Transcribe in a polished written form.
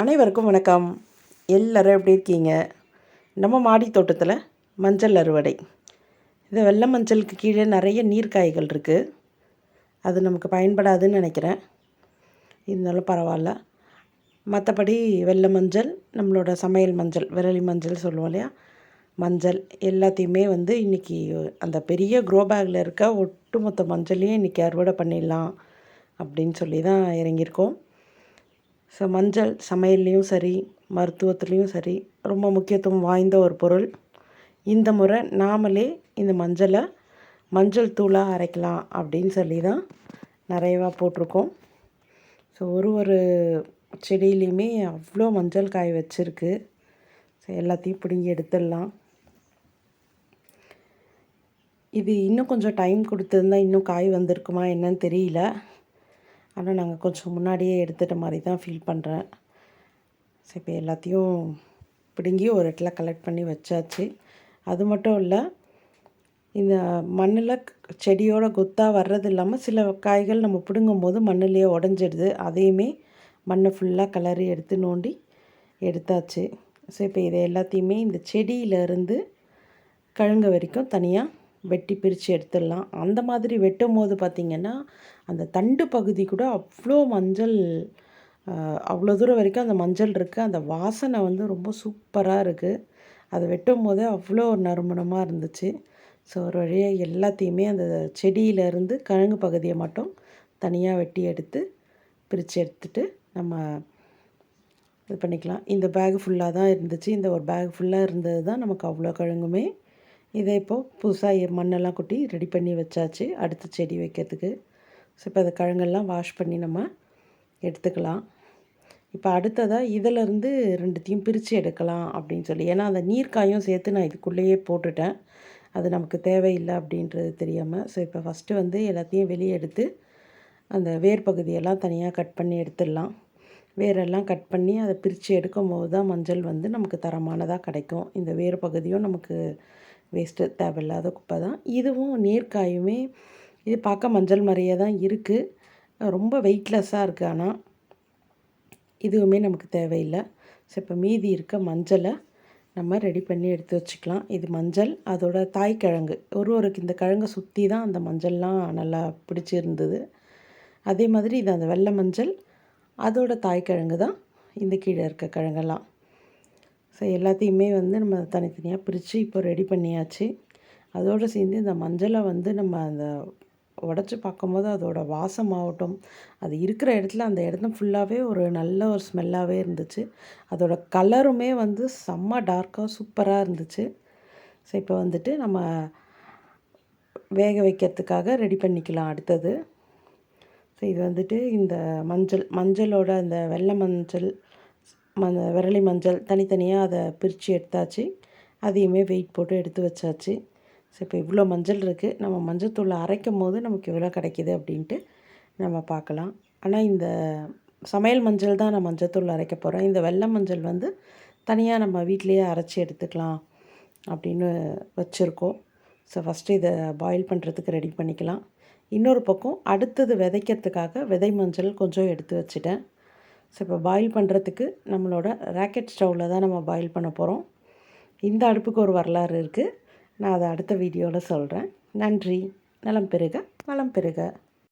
அனைவருக்கும் வணக்கம். எல்லோரும் எப்படி இருக்கீங்க? நம்ம மாடி தோட்டத்தில் மஞ்சள் அறுவடை. இது வெள்ளை மஞ்சளுக்கு கீழே நிறைய நீர்க்காய்கள் இருக்குது. அது நமக்கு பயன்படாதுன்னு நினைக்கிறேன். இருந்தாலும் பரவாயில்ல. மற்றபடி வெள்ளை மஞ்சள், நம்மளோட சமையல் மஞ்சள், விரலி மஞ்சள் சொல்லுவோம் இல்லையா, மஞ்சள் எல்லாத்தையுமே இன்றைக்கி அந்த பெரிய க்ரோ பேக்கில் இருக்க ஒட்டுமொத்த மஞ்சளையும் இன்றைக்கி அறுவடை பண்ணிடலாம் அப்படின்னு சொல்லி தான் இறங்கியிருக்கோம். ஸோ மஞ்சள் சமையல்லையும் சரி, மருத்துவத்துலேயும் சரி ரொம்ப முக்கியத்துவம் வாய்ந்த ஒரு பொருள். இந்த முறை நாமளே இந்த மஞ்சள் தூளாக அரைக்கலாம் அப்படின்னு சொல்லி தான் நிறையவா போட்டிருக்கோம். ஸோ ஒரு செடியிலையுமே அவ்வளோ மஞ்சள் காய் வச்சுருக்கு. ஸோ எல்லாத்தையும் பிடுங்கி எடுத்துடலாம். இது இன்னும் கொஞ்சம் டைம் கொடுத்துருந்தா இன்னும் காய் வந்திருக்குமா என்னன்னு தெரியல. ஆனால் நாங்கள் கொஞ்சம் முன்னாடியே எடுத்துகிட்ட மாதிரி தான் ஃபீல் பண்ணுறேன். சரி, இப்போ எல்லாத்தையும் பிடுங்கி ஒரு இடத்துல கலெக்ட் பண்ணி வச்சாச்சு. அது மட்டும் இல்லை, இந்த மண்ணில் செடியோட கொத்தாக வர்றது இல்லாமல் சில காய்கள் நம்ம பிடுங்கும் போது மண்ணிலேயே உடஞ்சிடுது. அதையுமே மண்ணை ஃபுல்லாக கிளறி எடுத்து நோண்டி எடுத்தாச்சு. ஸோ இப்போ இதை எல்லாத்தையுமே இந்த செடியிலேருந்து கழுங்க வரைக்கும் தனியாக வெட்டி பிரித்து எடுத்துடலாம். அந்த மாதிரி வெட்டும் போது பார்த்திங்கன்னா அந்த தண்டு பகுதி கூட அவ்வளோ மஞ்சள், அவ்வளோ தூரம் வரைக்கும் அந்த மஞ்சள் இருக்குது. அந்த வாசனை ரொம்ப சூப்பராக இருக்குது. அதை வெட்டும் போதே அவ்வளோ நறுமணமாக இருந்துச்சு. ஸோ ஒரு வழியாக எல்லாத்தையுமே அந்த செடியிலேருந்து கிழங்கு பகுதியை மட்டும் தனியாக வெட்டி எடுத்து பிரித்து எடுத்துகிட்டு நம்ம இது பண்ணிக்கலாம். இந்த பேக் ஃபுல்லாக தான் இருந்துச்சு. இந்த ஒரு பேக் ஃபுல்லாக இருந்தது தான் நமக்கு அவ்வளோ கிழங்குமே. இதை இப்போது புதுசாக மண்ணெல்லாம் கொட்டி ரெடி பண்ணி வச்சாச்சு அடுத்த செடி வைக்கிறதுக்கு. ஸோ இப்போ அந்த கிழங்கெல்லாம் வாஷ் பண்ணி நம்ம எடுத்துக்கலாம். இப்போ அடுத்ததாக இதிலேருந்து ரெண்டுத்தையும் பிரித்து எடுக்கலாம் அப்படின்னு சொல்லி, ஏன்னா அந்த நீர்க்காயும் சேர்த்து நான் இதுக்குள்ளேயே போட்டுட்டேன். அது நமக்கு தேவையில்லை அப்படின்றது தெரியாமல். ஸோ இப்போ ஃபஸ்ட்டு எல்லாத்தையும் வெளியே எடுத்து அந்த வேர் பகுதியெல்லாம் தனியாக கட் பண்ணி எடுத்துடலாம். வேரெல்லாம் கட் பண்ணி அதை பிரித்து எடுக்கும் போது தான் மஞ்சள் நமக்கு தரமானதாக கிடைக்கும். இந்த வேர் பகுதியும் நமக்கு வேஸ்ட்டு, தேவையில்லாத குப்பை தான். இதுவும் நீர்க்காயுமே இது பார்க்க மஞ்சள் மாதிரியே தான் இருக்குது. ரொம்ப வெயிட்லெஸ்ஸாக இருக்குது. ஆனால் இதுவுமே நமக்கு தேவையில்லை. ஸோ இப்போ மீதி இருக்க மஞ்சளை நம்ம ரெடி பண்ணி எடுத்து வச்சுக்கலாம். இது மஞ்சள், அதோட தாய்க்கிழங்கு. ஒருக்கு இந்த கிழங்கை சுற்றி தான் அந்த மஞ்சள்லாம் நல்லா பிடிச்சிருந்தது. அதே மாதிரி இது அந்த வெள்ளை மஞ்சள், அதோட தாய்க்கிழங்கு தான் இந்த கீழே இருக்க கிழங்கெல்லாம். ஸோ எல்லாத்தையுமே நம்ம தனித்தனியாக பிரித்து இப்போ ரெடி பண்ணியாச்சு. அதோடு சேர்ந்து இந்த மஞ்சளை நம்ம அந்த உடச்சி பார்க்கும்போது அதோட வாசமாகட்டும், அது இருக்கிற இடத்துல அந்த இடத்துல ஃபுல்லாகவே ஒரு நல்ல ஒரு ஸ்மெல்லாகவே இருந்துச்சு. அதோட கலருமே செம்ம டார்க்காக சூப்பராக இருந்துச்சு. ஸோ இப்போ நம்ம வேக வைக்கிறதுக்காக ரெடி பண்ணிக்கலாம் அடுத்தது. ஸோ இது இந்த மஞ்சளோட அந்த வெள்ளை மஞ்சள், விரலி மஞ்சள் தனித்தனியாக அதை பிரித்து எடுத்தாச்சு. அதையுமே வெயிட் போட்டு எடுத்து வச்சாச்சு. ஸோ இப்போ இவ்வளோ மஞ்சள் இருக்குது. நம்ம மஞ்சத்தூளை அரைக்கும் போது நமக்கு எவ்வளோ கிடைக்கிது அப்படின்ட்டு நம்ம பார்க்கலாம். ஆனால் இந்த சமையல் மஞ்சள் தான் நான் மஞ்சத்தூள் அரைக்க போகிறேன். இந்த வெள்ளை மஞ்சள் தனியாக நம்ம வீட்டிலையே அரைச்சி எடுத்துக்கலாம் அப்படின்னு வச்சுருக்கோம். ஸோ ஃபஸ்ட்டு இதை பாயில் பண்ணுறதுக்கு ரெடி பண்ணிக்கலாம். இன்னொரு பக்கம் அடுத்தது விதைக்கிறதுக்காக விதை மஞ்சள் கொஞ்சம் எடுத்து வச்சுட்டேன். ஸோ இப்போ பாயில் பண்ணுறதுக்கு நம்மளோட ராக்கெட் ஸ்டவ்வில் தான் நம்ம பாயில் பண்ண போகிறோம். இந்த அடுப்புக்கு ஒரு வரலாறு இருக்குது. நான் அதை அடுத்த வீடியோவில் சொல்கிறேன். நன்றி. நலம் பெறுக, வளம் பெறுக.